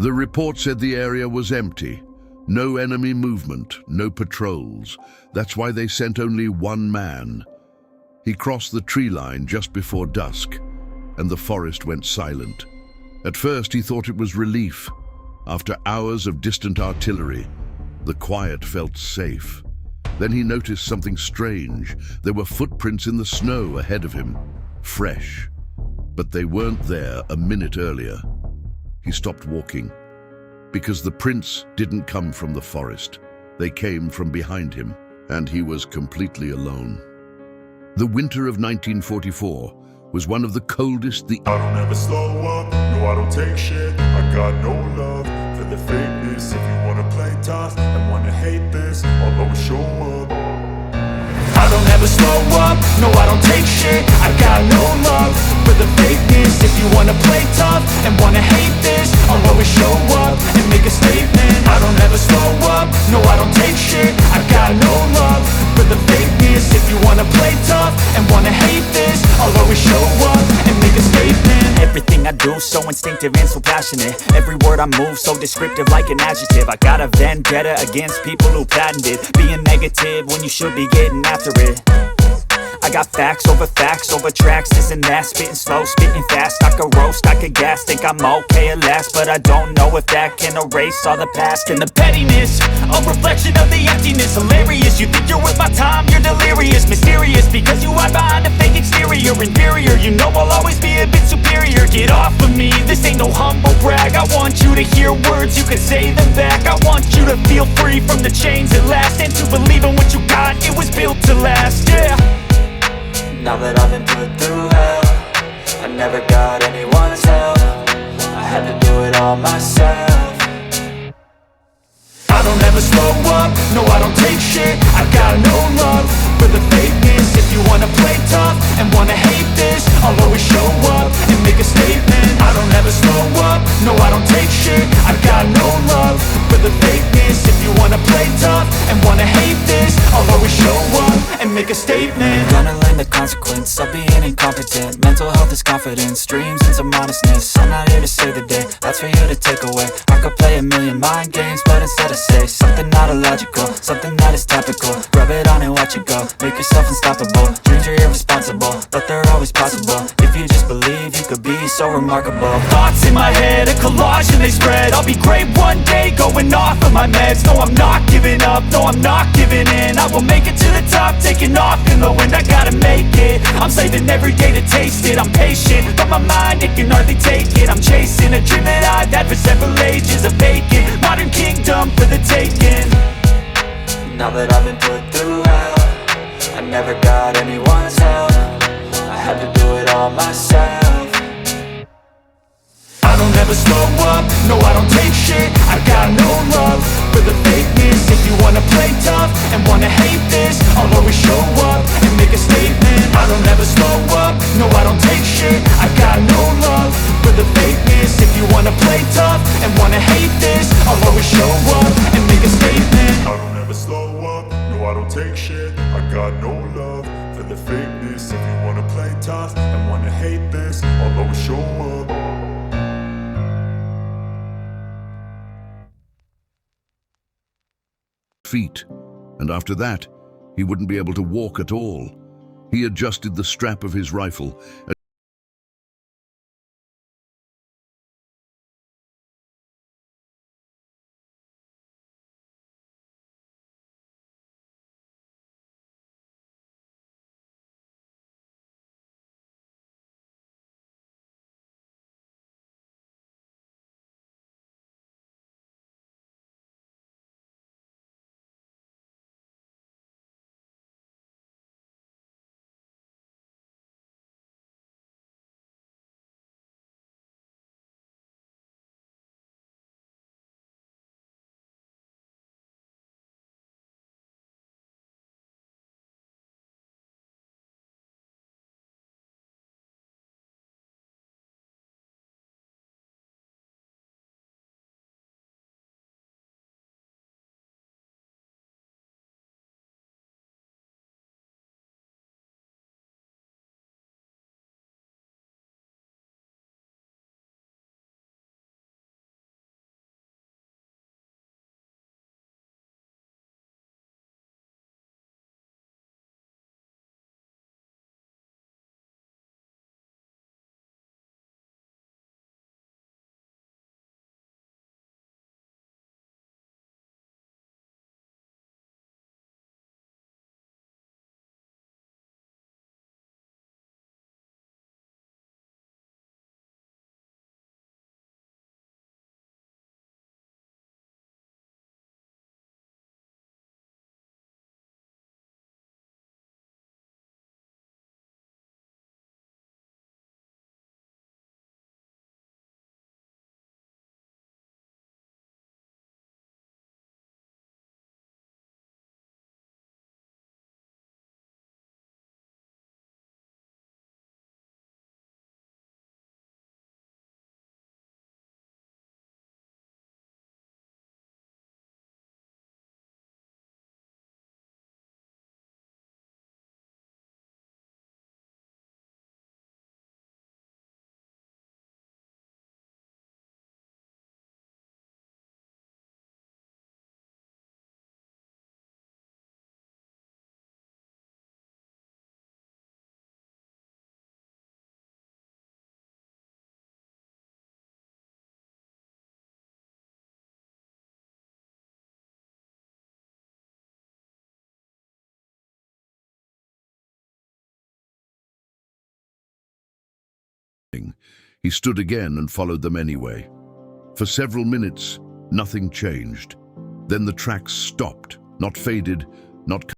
The report said the area was empty. No enemy movement, no patrols. That's why they sent only one man. He crossed the tree line just before dusk, and the forest went silent. At first he thought it was relief. After hours of distant artillery, the quiet felt safe. Then he noticed something strange. There were footprints in the snow ahead of him, fresh. But they weren't there a minute earlier. He stopped walking, because the prints didn't come from the forest. They came from behind him, and he was completely alone. The winter of 1944 was one of the coldest I don't ever slow up, no I don't take shit. I got no love for the fakeness. If you wanna play tough and wanna hate this, I'll always show up. I don't ever slow up, no I don't take shit. I got no love for the fakeness. If you wanna play tough and wanna hate this, I'll always show up and make a statement. I don't ever slow up, no I don't take shit. I got no love for the fakeness. If you wanna play tough and wanna hate this, I'll always show up and make a statement. Everything I do so instinctive and so passionate. Every word I move so descriptive like an adjective. I got a vendetta against people who patented being negative when you should be getting after it. I got facts over tracks, this and that. Spitting slow, spitting fast. I could roast, I could gas. Think I'm okay at last, but I don't know if that can erase all the past. And the pettiness, a reflection of the emptiness. Hilarious, you think you're worth my time, you're delirious. Mysterious, because you hide behind a fake exterior. Inferior, you know I'll always be a bit superior. Get off of me, this ain't no humble brag. I want you to hear words, you can say them back. I want you to feel free from the chains at last, and to believe in what you got, it was built to last, yeah. Now that I've been put through hell, I never got anyone's help. I had to do it all myself. I don't ever slow up, no I don't take shit. I got no love for the fakeness. If you wanna play tough and wanna hate this, I'll always show up and make a statement. I don't ever slow up, no I don't take shit. I got no love for the fakeness. If you wanna play tough and wanna hate this, I'll always show up and make a statement. Gonna learn the consequence of being incompetent. Mental health is confidence, dreams and some honestness. I'm not here to save the day, that's for you to take away. I could play a million mind games, but instead I say something not illogical, something that is topical. Rub it on and watch it go, make yourself unstoppable. Dreams are irresponsible, but they're always possible. If you just believe, you could be so remarkable. Thoughts in my head, a collage and they spread. I'll be great one day, going off of my meds. No, I'm not giving up, no, I'm not giving in. I will make it to the top, taking off in the wind. I gotta make it, I'm saving every day to taste it. I'm patient, but my mind, it can hardly take it. I'm chasing a dream that I've had for several ages. A vacant, modern kingdom for the taking. Now that I've been put through hell, I never got anyone's help. I had to do it all myself. I don't ever slow up, no I don't take shit. I got no love for the fakeness. If you wanna play tough and wanna hate this, I'll always show up and make a statement. I don't ever slow up, no I don't take shit. I got no love for the fakeness. If you wanna play tough and wanna hate this, I'll always show up and make a statement. I don't ever slow up, no I don't take shit. I got no love for the fakeness. If you wanna play tough and wanna hate this, I'll always show up. feet, and after that, he wouldn't be able to walk at all. He adjusted the strap of his rifle He stood again and followed them anyway. For several minutes, nothing changed. Then the tracks stopped, not faded, not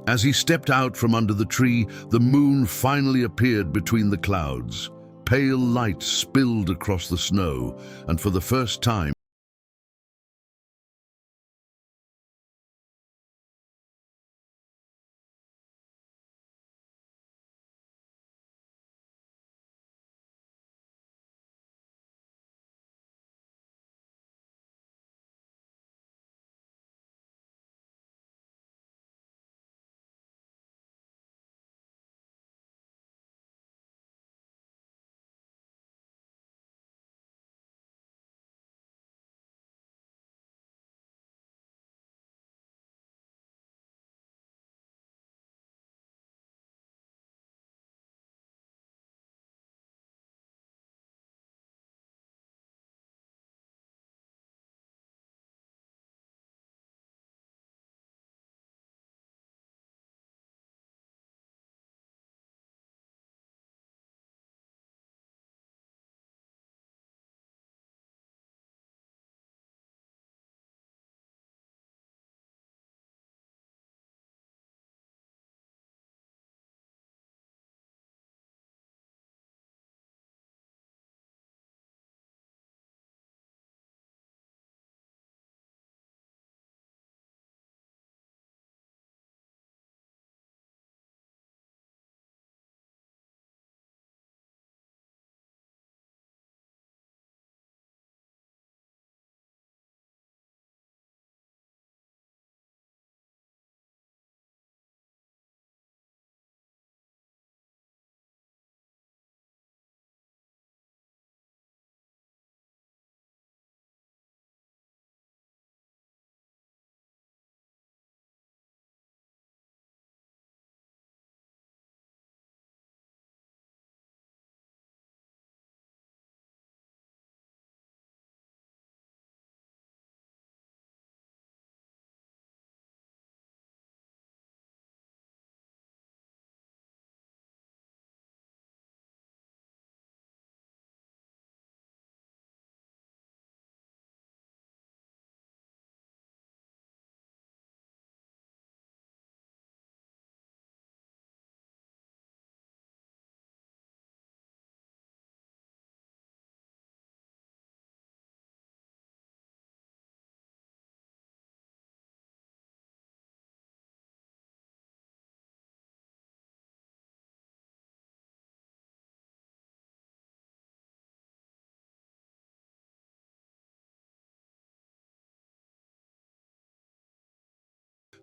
As he stepped out from under the tree, the moon finally appeared between the clouds. Pale light spilled across the snow, and for the first time,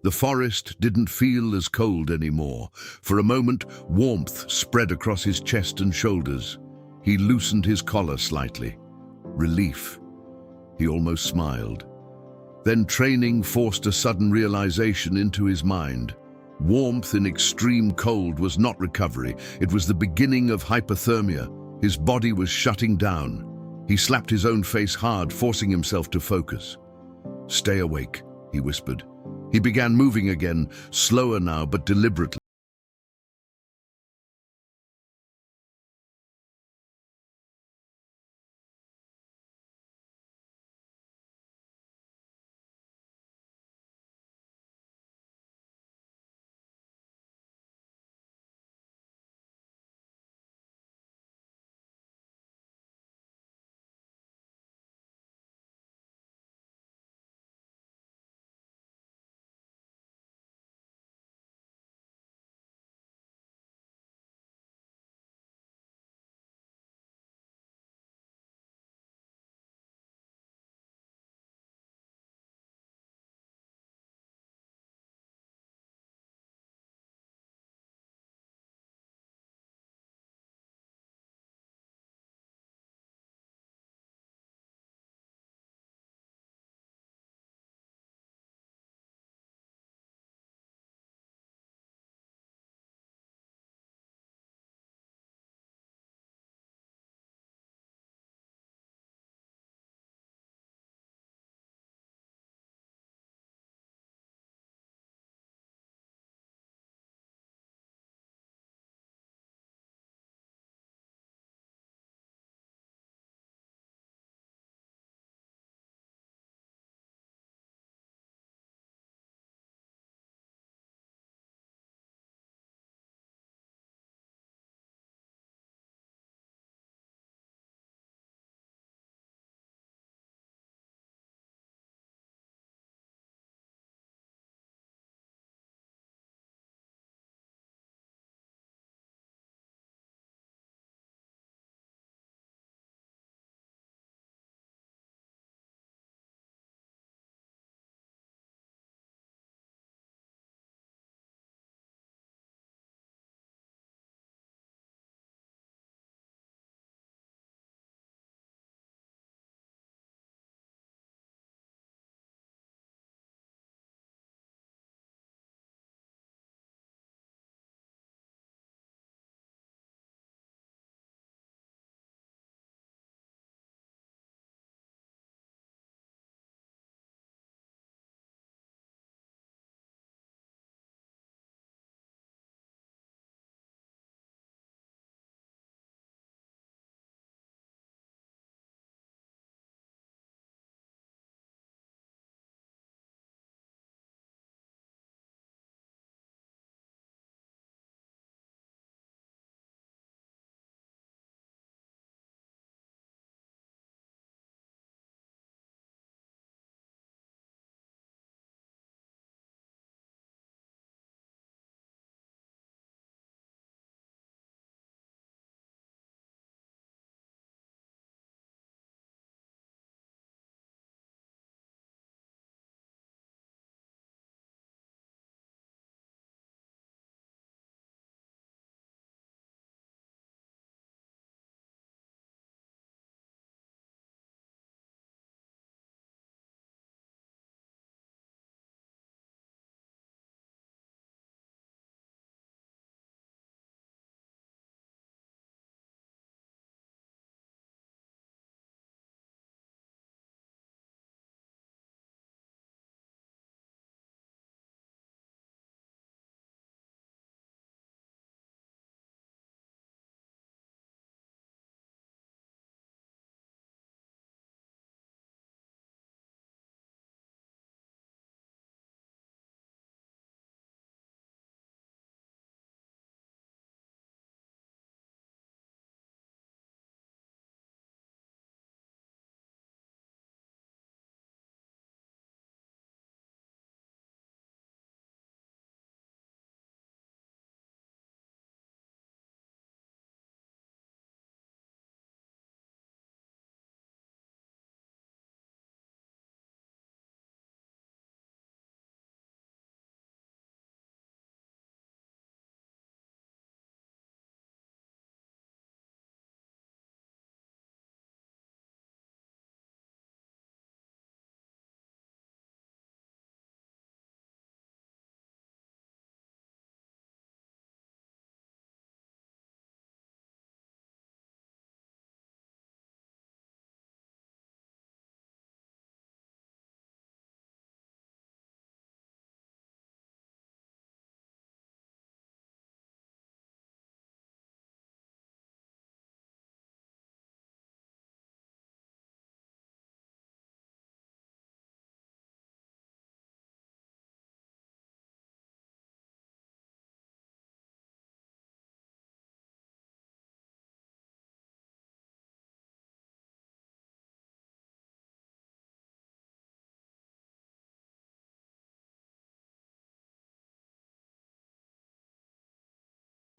The forest didn't feel as cold anymore. For a moment, warmth spread across his chest and shoulders. He loosened his collar slightly. Relief. He almost smiled. Then training forced a sudden realization into his mind. Warmth in extreme cold was not recovery. It was the beginning of hypothermia. His body was shutting down. He slapped his own face hard, forcing himself to focus. "Stay awake," he whispered. He began moving again, slower now but deliberately.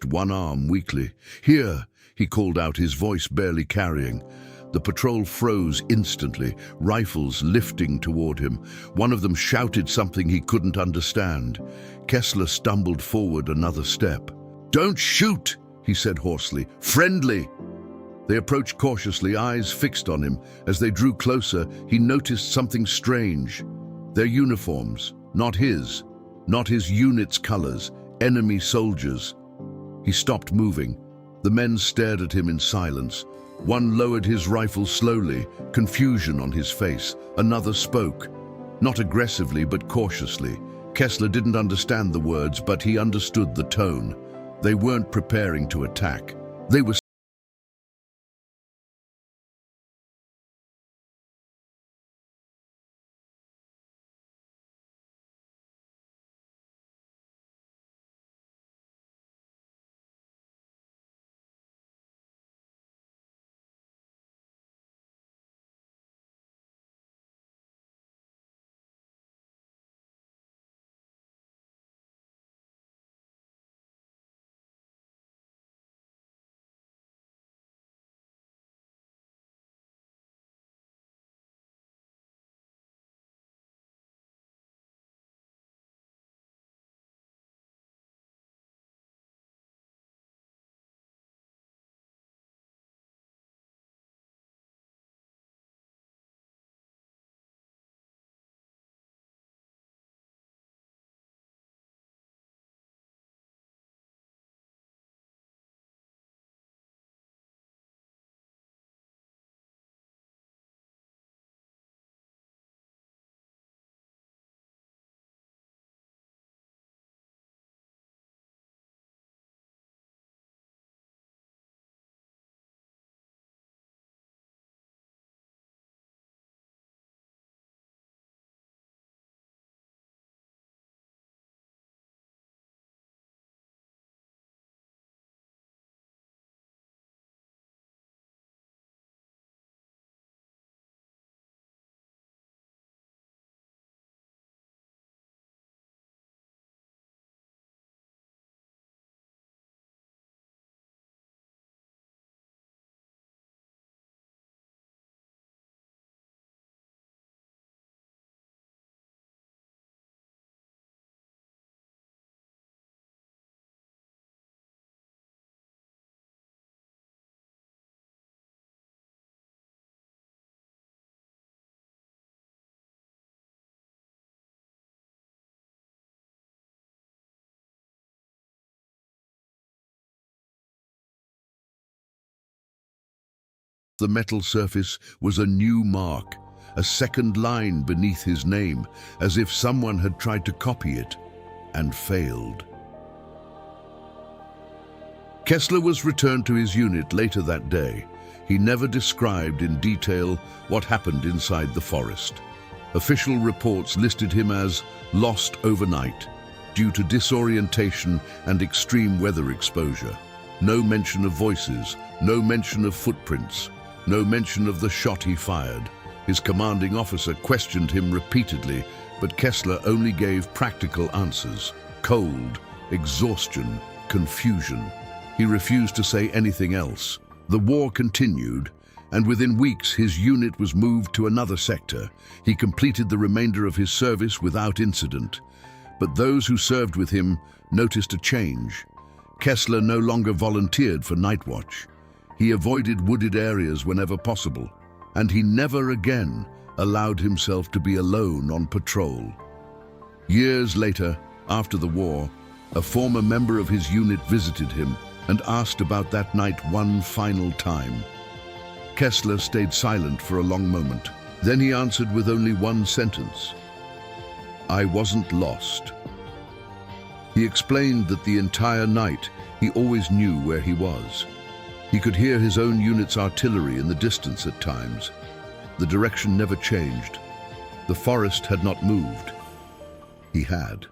one arm weakly. "Here," he called out, his voice barely carrying. The patrol froze instantly, rifles lifting toward him. One of them shouted something he couldn't understand. Kessler stumbled forward another step. "Don't shoot," he said hoarsely. "Friendly." They approached cautiously, eyes fixed on him. As they drew closer, he noticed something strange. Their uniforms, not his unit's colors, enemy soldiers. He stopped moving. The men stared at him in silence. One lowered his rifle slowly, confusion on his face. Another spoke, not aggressively but cautiously. Kessler didn't understand the words, but he understood the tone. They weren't preparing to attack. They were The metal surface was a new mark, a second line beneath his name, as if someone had tried to copy it and failed. Kessler was returned to his unit later that day. He never described in detail what happened inside the forest. Official reports listed him as lost overnight due to disorientation and extreme weather exposure. No mention of voices, no mention of footprints, no mention of the shot he fired. His commanding officer questioned him repeatedly, but Kessler only gave practical answers. Cold, exhaustion, confusion. He refused to say anything else. The war continued, and within weeks his unit was moved to another sector. He completed the remainder of his service without incident. But those who served with him noticed a change. Kessler no longer volunteered for night watch. He avoided wooded areas whenever possible, and he never again allowed himself to be alone on patrol. Years later, after the war, a former member of his unit visited him and asked about that night one final time. Kessler stayed silent for a long moment. Then he answered with only one sentence: "I wasn't lost." He explained that the entire night he always knew where he was. He could hear his own unit's artillery in the distance at times. The direction never changed. The forest had not moved. He had.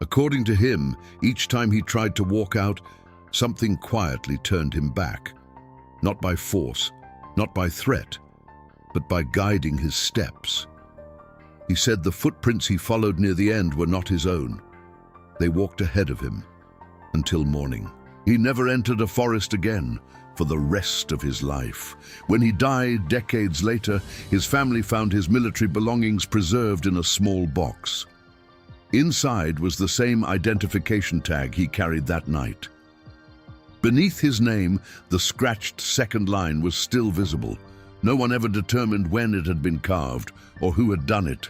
According to him, each time he tried to walk out, something quietly turned him back. Not by force, not by threat, but by guiding his steps. He said the footprints he followed near the end were not his own. They walked ahead of him. until morning. He never entered a forest again for the rest of his life. When he died decades later, his family found his military belongings preserved in a small box. Inside was the same identification tag he carried that night. Beneath his name, the scratched second line was still visible. No one ever determined when it had been carved or who had done it.